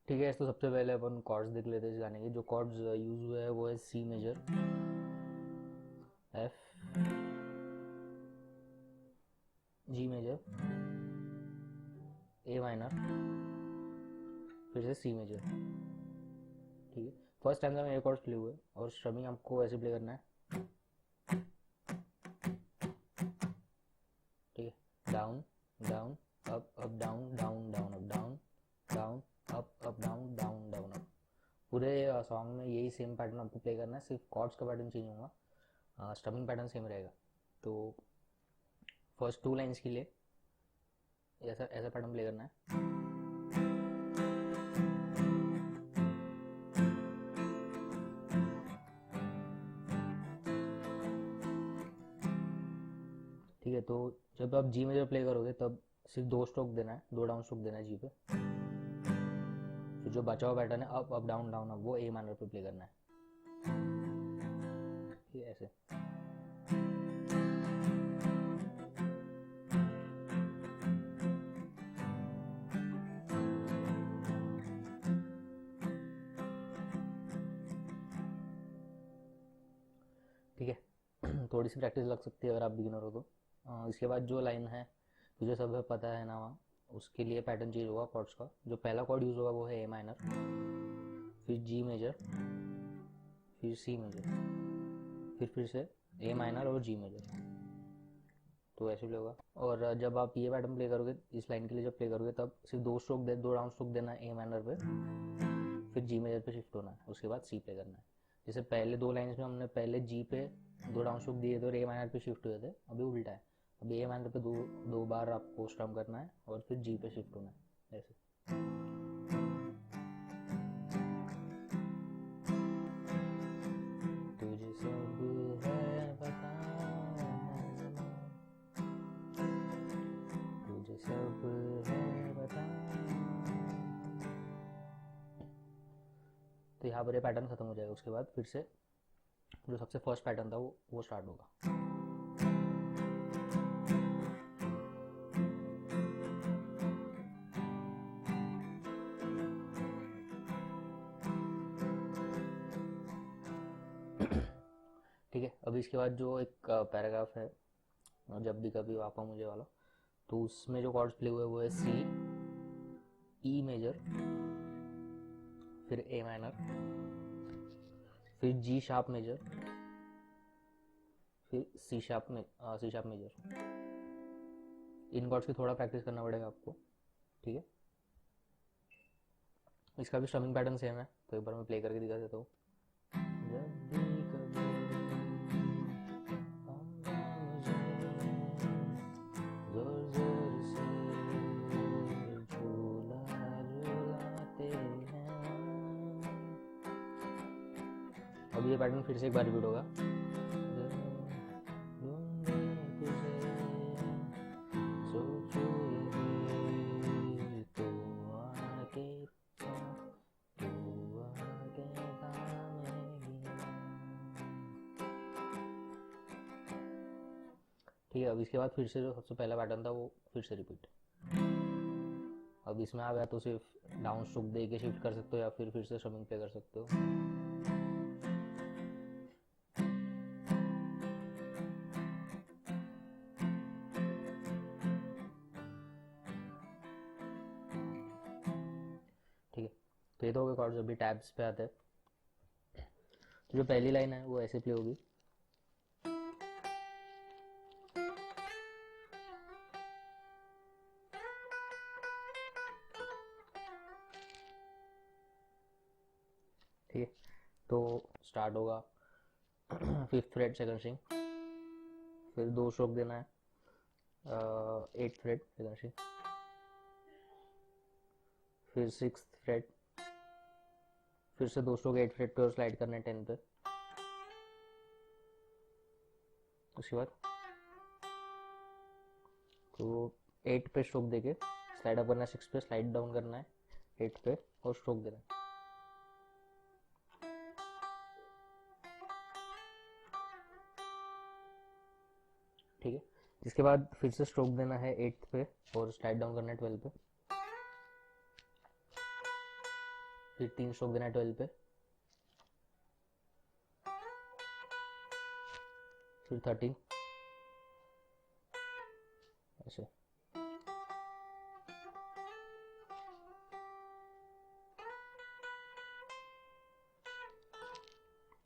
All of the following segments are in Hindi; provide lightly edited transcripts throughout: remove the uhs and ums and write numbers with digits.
ठीक है, तो सबसे पहले अपन कॉर्ड्स देख लेते हैं इस गाने के। जो कॉर्ड्स यूज हुए हैं वो है C major, F, G major, A minor, फिर से सी मेजर। ठीक है, फर्स्ट टाइम में ए कॉर्ड्स प्ले हुए और स्ट्रमिंग आपको ऐसे प्ले करना है। ठीक है, down down up down down down up down down up down down down up. पूरे सॉन्ग में यही सेम पैटर्न आपको प्ले करना है, सिर्फ कॉर्ड्स का पैटर्न चेंज होगा, स्ट्रमिंग पैटर्न सेम रहेगा। तो फर्स्ट 2 लाइन्स के लिए ऐसा ऐसा पैटर्न प्ले करना है। ठीक है, तो जब आप जी मेजर प्ले करोगे तब सिर्फ 2 स्ट्रोक देना है, 2 डाउन स्ट्रोक देना है जी पे। फिर जो बचा हुआ पैटर्न है अप डाउन डाउन अप, वो ए माइनर पे प्ले करना है। ठीक है, ऐसे। ठीक है, थोड़ी सी प्रैक्टिस लग सकती है अगर आप बिगिनर हो तो। इसके बाद जो लाइन है तुझे सब है पता है ना वहाँ, उसके लिए पैटर्न चेंज होगा कॉर्ड्स का। जो पहला कॉर्ड यूज होगा वो है ए माइनर, फिर जी मेजर, फिर सी मेजर, फिर से ए माइनर और जी मेजर। तो ऐसे प्ले होगा। और जब आप ये पैटर्न प्ले करोगे इस लाइन के लिए, जब प्ले करोगे तब सिर्फ 2 स्ट्रोक दे, 2 डाउन स्ट्रोक देना है ए माइनर पे, फिर जी मेजर पे शिफ्ट होना है, उसके बाद सी प्ले करना है। जैसे पहले 2 लाइन्स में हमने पहले जी पे 2 डाउन स्ट्रोक दिए थे और ए माइनर पे शिफ्ट हुए थे, अभी उल्टा है। अभी ए माइनर पे दो बार आपको स्ट्रम करना है और फिर जी पे शिफ्ट होना है, ऐसे। तुझे सब है पता है, तुझे सब है पता। तो यहाँ पर ये पैटर्न खत्म हो जाएगा। उसके बाद फिर से जो सबसे फर्स्ट पैटर्न था वो स्टार्ट होगा। ठीक है, अभी इसके बाद जो एक पैराग्राफ है, जब भी कभी वापा मुझे वाला, तो उसमें जो कॉर्ड्स प्ले हुए वो है सी, ई मेजर, फिर ए माइनर, फिर जी शार्प मेजर, फिर सी शार्प मेजर। इन कॉर्ड्स की थोड़ा प्रैक्टिस करना पड़ेगा आपको। ठीक है, इसका भी स्ट्रमिंग पैटर्न सेम है, तो एक बार मैं प्ले करके दिखा देता हूँ। जब भी कभी आऊंगा मुझे, जोर जोर से झूला झूलाते हैं। अब ये पैटर्न फिर से एक बार रिपीट होगा। ढूंढे तुझे, सोचो यही तो आगे, तो आगे थामेगी। ठीक है, अब इसके बाद फिर से जो सबसे पहला पैटर्न था वो फिर से रिपीट। अब इसमें आप या तो सिर्फ डाउन स्ट्रोक दे के शिफ्ट कर सकते हो या फिर से स्ट्रमिंग प्ले कर सकते हो। ठीक है, तो ये तो हो गए कॉर्ड्स। अभी टैब्स पे आते हैं। तो जो पहली लाइन है वो ऐसे प्ले होगी। ठीक है, तो स्टार्ट होगा 5th फ्रेट सेकंड स्ट्रिंग, फिर 2 स्ट्रोक देना है 8th फ्रेट सेकंड स्ट्रिंग, फिर 6th फ्रेट, फिर से 2 स्ट्रोक 8th फ्रेट पे और स्लाइड करना है 10 पे। उसके बाद तो 8 पे स्ट्रोक देके स्लाइड अप करना है 6 पे, स्लाइड डाउन करना है 8 पे और स्ट्रोक देना है। ठीक है, इसके बाद फिर से स्ट्रोक देना है 8th पे और स्लाइड डाउन करना है 12 पे। फिर 3 स्ट्रोक देना है 12 पे, फिर 13 ऐसे।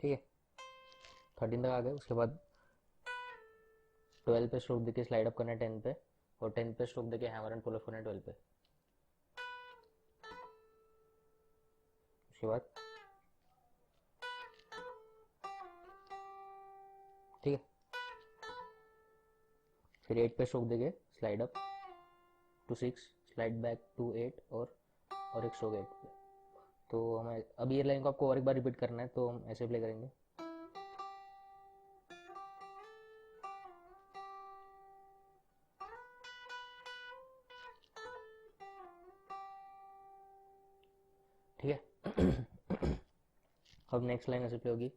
ठीक है, 13 तक आ गए। उसके बाद 12 पे स्ट्रोक देके स्लाइड अप करना है 10 पे, और 10 पे स्ट्रोक देके हैमर एंड पुल ऑफ करना है 12 पे। उसके बाद ठीक है, फिर 8 पे स्ट्रोक देके slide up to 6, slide back to 8, और एक स्ट्रोक 8 पे। तो हमें अब ये लाइन को आपको और एक बार रिपीट करना है, तो हम ऐसे प्ले करेंगे। ठीक है। अब नेक्स्ट लाइन ऐसे प्ले होगी।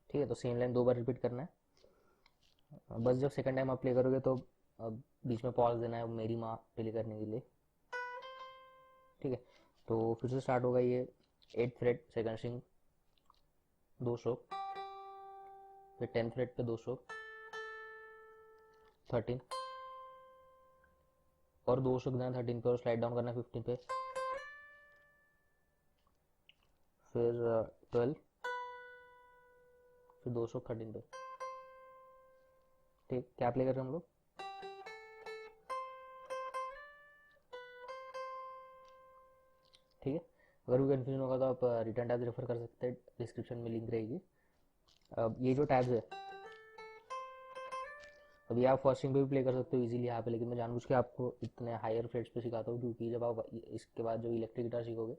ठीक है, तो सेम लाइन 2 बार रिपीट करना है। बस जब सेकंड टाइम आप प्ले करोगे तो अब बीच में पॉज देना है मेरी माँ प्ले करने के लिए। ठीक है, तो फिर से स्टार्ट होगा ये 8th freight second string 2 stroke, फिर 10th फ्रेट पे 2 स्ट्रोक 13, और 2 स्ट्रोक देना 13 पे, और स्लाइड डाउन करना 15 पे, फिर 12, फिर 2 स्ट्रोक 13 पे। ठीक, क्या प्ले कर रहे हैं हम लोग? ठीक है, अगर भी कंफ्यूजन होगा तो आप रिटर्न टैब रेफर कर सकते हैं, डिस्क्रिप्शन में लिंक रहेगी। अब ये जो टैब्स है, अभी आप फर्स्ट स्ट्रिंग पे भी प्ले कर सकते हो इजीली यहाँ पे, लेकिन मैं जानबूझ के आपको इतने हायर फ्रेट्स पे सिखाता हूँ, क्योंकि जब आप इसके बाद जो इलेक्ट्रिक गिटार सीखोगे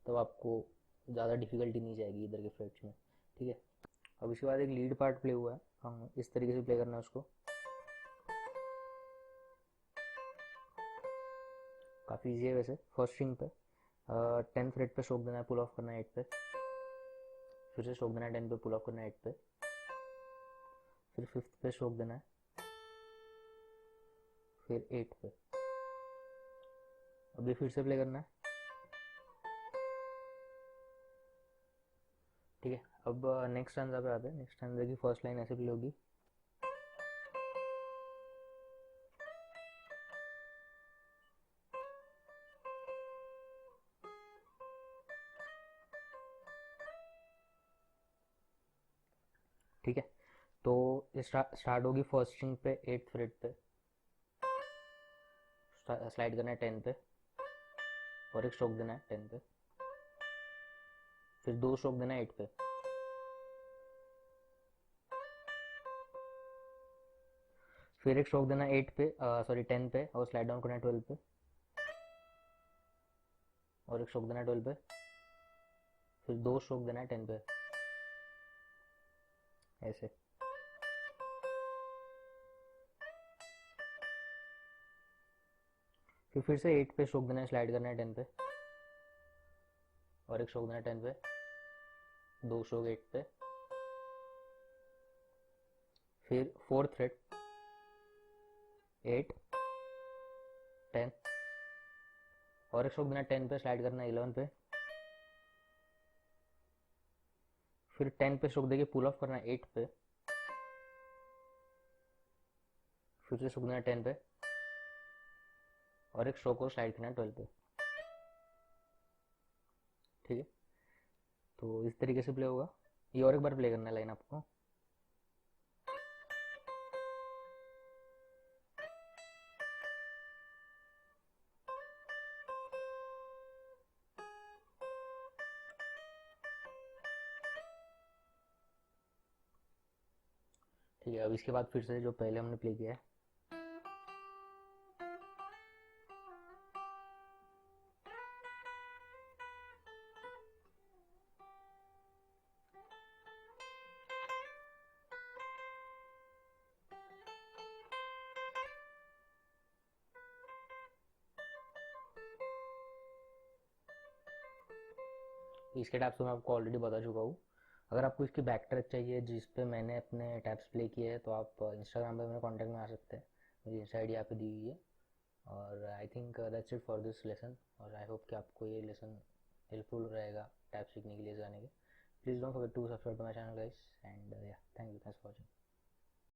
तब आपको ज़्यादा डिफिकल्टी नहीं जाएगी इधर के फ्रेट्स में। ठीक है, अब इसके बाद एक लीड पार्ट प्ले हुआ है, हम इस तरीके से प्ले करना है उसको। काफ़ी ईजी है वैसे। फर्स्ट स्ट्रिंग पे 10th फ्रेट पे स्ट्रोक देना है, पुल ऑफ करना है 8 पे, फिर से स्ट्रोक देना है 10 पे, पुल ऑफ करना है 8 पे, फिर 5th पे स्ट्रोक देना है, फिर 8 पे। अभी फिर से प्ले करना है। ठीक है, अब नेक्स्ट स्टैंजा पे आते हैं। नेक्स्ट स्टैंजा की फर्स्ट लाइन ऐसे प्ले होगी। ठीक है, तो स्टार्ट होगी फर्स्ट स्ट्रिंग पे 8th फ्रेट पे, स्लाइड करना है 10 पे, और एक स्ट्रोक देना है 10 पे, फिर 2 स्ट्रोक देना है 8 पे, फिर एक स्ट्रोक देना है 8 पे, सॉरी 10 पे, और स्लाइड डाउन करना है 12 पे, और एक स्ट्रोक देना है 12 पे, फिर 2 स्ट्रोक देना है 10 पे ऐसे। फिर से 8 पे स्ट्रोक देना है, स्लाइड करना है 10 पे, और एक स्ट्रोक देना है 10 पे, 2 स्ट्रोक 8 पे, फिर 4th फ्रेट 8 10, और एक स्ट्रोक देना है 10 पे, स्लाइड करना है 11 पे, फिर 10 पे स्ट्रोक देके पुल ऑफ करना है 8 पे, फिर से स्ट्रोक देना है 10 पे, और एक स्ट्रोक को स्लाइड करना है 12 पे। ठीक है, तो इस तरीके से प्ले होगा। ये और एक बार प्ले करना है लाइन आपको। ठीक है, अब इसके बाद फिर से जो पहले हमने प्ले किया है, इसके टाइप से मैं आपको ऑलरेडी बता चुका हूँ। अगर आपको इसकी बैक ट्रैक चाहिए जिस पे मैंने अपने टैब्स प्ले किए हैं, तो आप इंस्टाग्राम पे मेरे कॉन्टैक्ट में आ सकते हैं। मेरी इंस्टा आई डी यहाँ पे दी हुई है। और I think that's it for this lesson, और आई होप कि आपको ये लेसन हेल्पफुल रहेगा टैब सीखने के लिए जाने के। Please don't forget to subscribe to my channel guys, and yeah thank you, thanks for watching.